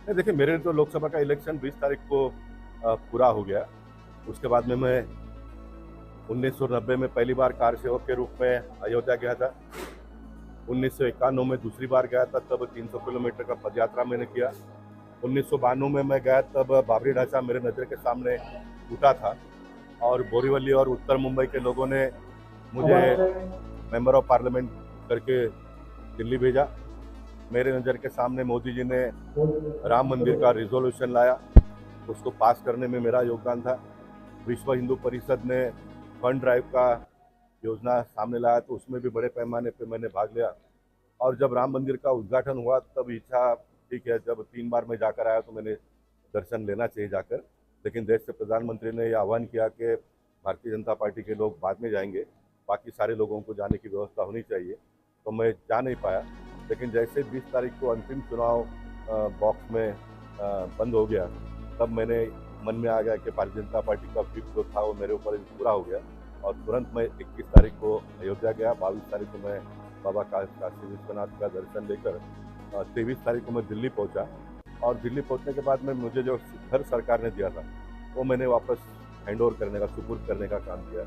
नहीं देखिए, मेरे तो लोकसभा का इलेक्शन 20 तारीख को पूरा हो गया। उसके बाद में मैं 1990 में पहली बार कार सेवक के रूप में अयोध्या गया था। 1991 में दूसरी बार गया था, तब 300 किलोमीटर का पदयात्रा मैंने किया। 1992 में मैं गया, तब बाबरी ढांचा मेरे नज़र के सामने टूटा था और बोरीवली और उत्तर मुंबई के लोगों ने मुझे मेंबर ऑफ पार्लियामेंट करके दिल्ली भेजा। मेरे नज़र के सामने मोदी जी ने राम मंदिर का रिजोल्यूशन लाया, उसको पास करने में मेरा योगदान था। विश्व हिंदू परिषद ने फंड ड्राइव का योजना सामने लाया, तो उसमें भी बड़े पैमाने पे मैंने भाग लिया। और जब राम मंदिर का उद्घाटन हुआ, तब इच्छा ठीक है, जब 3 बार मैं जाकर आया तो मैंने दर्शन लेना चाहिए जाकर, लेकिन देश से प्रधानमंत्री ने यह आह्वान किया कि भारतीय जनता पार्टी के लोग बाद में जाएंगे, बाकी सारे लोगों को जाने की व्यवस्था होनी चाहिए, तो मैं जा नहीं पाया। लेकिन जैसे 20 तारीख को अंतिम चुनाव बॉक्स में बंद हो गया, तब मैंने मन में आ गया कि भारतीय जनता पार्टी का व्हिप जो था वो मेरे ऊपर पूरा हो गया, और तुरंत मैं 21 तारीख को अयोध्या गया। 22 तारीख को मैं बाबा काशी विश्वनाथ का दर्शन लेकर 23 तारीख को मैं दिल्ली पहुंचा। और दिल्ली पहुंचने के बाद में मुझे जो घर सरकार ने दिया था वो मैंने वापस हैंड ओवर करने का, सुपुर्द करने का काम किया।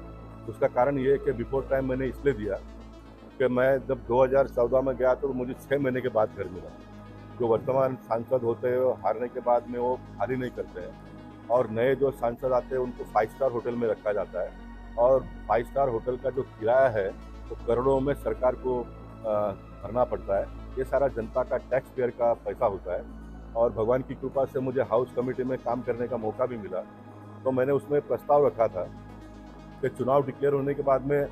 उसका कारण ये है कि बिफोर टाइम मैंने इसलिए दिया कि मैं जब 2014 में गया तो मुझे 6 महीने के बाद घर मिला। जो वर्तमान सांसद होते हैं वो हारने के बाद में वो खाली नहीं करते हैं, और नए जो सांसद आते हैं उनको 5 स्टार होटल में रखा जाता है, और 5 स्टार होटल का जो किराया है वो करोड़ों में सरकार को भरना पड़ता है। ये सारा जनता का टैक्स पेयर का पैसा होता है, और भगवान की कृपा से मुझे हाउस कमेटी में काम करने का मौका भी मिला। तो मैंने उसमें प्रस्ताव रखा था कि चुनाव डिक्लेयर होने के बाद में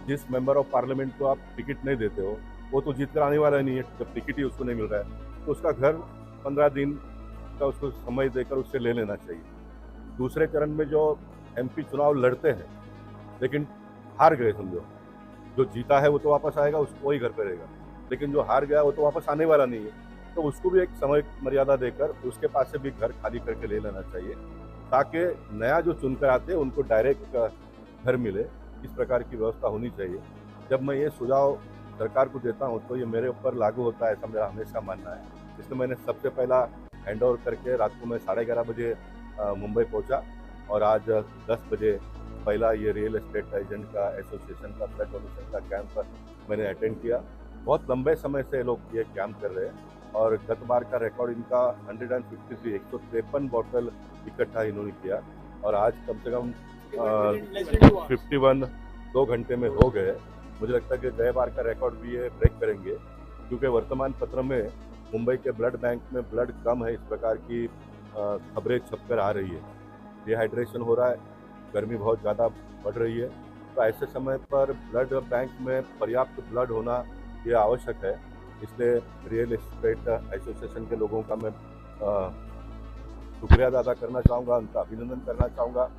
जिस मेंबर ऑफ पार्लियामेंट को आप टिकट नहीं देते हो वो तो जीत कर आने वाला नहीं है, जब टिकट ही उसको नहीं मिल रहा है तो उसका घर 15 दिन का उसको समय देकर उससे ले लेना चाहिए। दूसरे चरण में जो एमपी चुनाव लड़ते हैं लेकिन हार गए, समझो, जो जीता है वो तो वापस आएगा, उसको वही घर पे रहेगा, लेकिन जो हार गया वो तो वापस आने वाला नहीं है, तो उसको भी एक समय मर्यादा देकर उसके पास से भी घर खाली करके ले लेना चाहिए, ताकि नया जो चुनकर आते हैं उनको डायरेक्ट घर मिले। इस प्रकार की व्यवस्था होनी चाहिए। जब मैं ये सुझाव सरकार को देता हूँ तो ये मेरे ऊपर लागू होता है, ऐसा मेरा हमेशा मानना है। इसलिए मैंने सबसे पहला हैंड ओवर करके रात को मैं 11:30 बजे मुंबई पहुँचा, और आज 10 बजे पहला ये रियल एस्टेट एजेंट का एसोसिएशन का फ्लड डोनेशन का कैंप मैंने अटेंड किया। बहुत लंबे समय से लोग ये कैंप कर रहे हैं, और गत बार का रिकॉर्ड इनका 153 बॉटल इकट्ठा इन्होंने किया, और आज कम से कम 51 2 घंटे में हो गए। मुझे लगता है कि गए बार का रिकॉर्ड भी ये ब्रेक करेंगे, क्योंकि वर्तमान पत्र में मुंबई के ब्लड बैंक में ब्लड कम है, इस प्रकार की खबरें छपकर आ रही है। डिहाइड्रेशन हो रहा है, गर्मी बहुत ज़्यादा बढ़ रही है, तो ऐसे समय पर ब्लड बैंक में पर्याप्त ब्लड होना ये आवश्यक है। इसलिए रियल एस्टेट एसोसिएशन के लोगों का मैं शुक्रिया अदा करना चाहूँगा, उनका अभिनंदन करना चाहूँगा।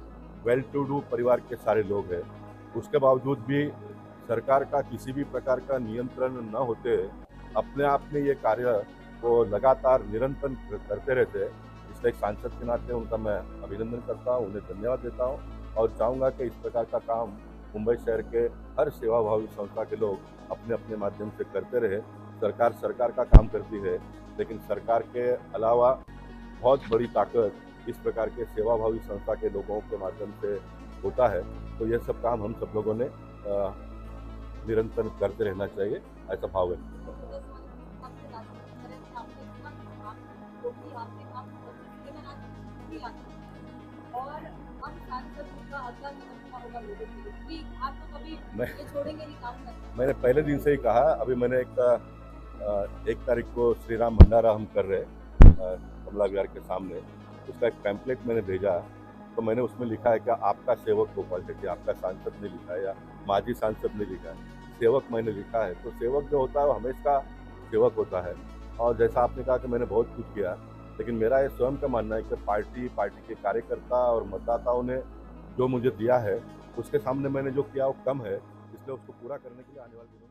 वेल टू डू परिवार के सारे लोग हैं, उसके बावजूद भी सरकार का किसी भी प्रकार का नियंत्रण न होते अपने आप में ये कार्य वो लगातार निरंतर करते रहते हैं। इसलिए एक सांसद के नाते उनका मैं अभिनंदन करता हूँ, उन्हें धन्यवाद देता हूँ, और चाहूँगा कि इस प्रकार का काम मुंबई शहर के हर सेवाभावी संस्था के लोग अपने अपने माध्यम से करते रहे। सरकार का काम करती है, लेकिन सरकार के अलावा बहुत बड़ी ताकत इस प्रकार के सेवाभावी संस्था के लोगों के माध्यम से होता है। तो यह सब काम हम सब लोगों ने निरंतर करते रहना चाहिए, ऐसा भाव है। और अब सांसद का अगला कदम क्या होगा लोगों के लिए, कि आप तो कभी मैं ये छोड़ेंगे नहीं काम करना? मैंने पहले दिन से ही कहा, अभी मैंने 1 तारीख को श्री राम भंडारा हम कर रहे हैं कमला विहार के सामने, उसका एक पैम्पलेट मैंने भेजा, तो मैंने उसमें लिखा है कि आपका सेवक गोपाल शेट्टी, आपका सांसद ने लिखा है या माजी सांसद ने लिखा है, सेवक मैंने लिखा है। तो सेवक जो होता है वो हमेशा सेवक होता है, और जैसा आपने कहा कि मैंने बहुत कुछ किया, लेकिन मेरा ये स्वयं का मानना है कि पार्टी के कार्यकर्ता और मतदाताओं ने जो मुझे दिया है उसके सामने मैंने जो किया वो कम है, इसलिए उसको पूरा करने के लिए आने वाले दिनों में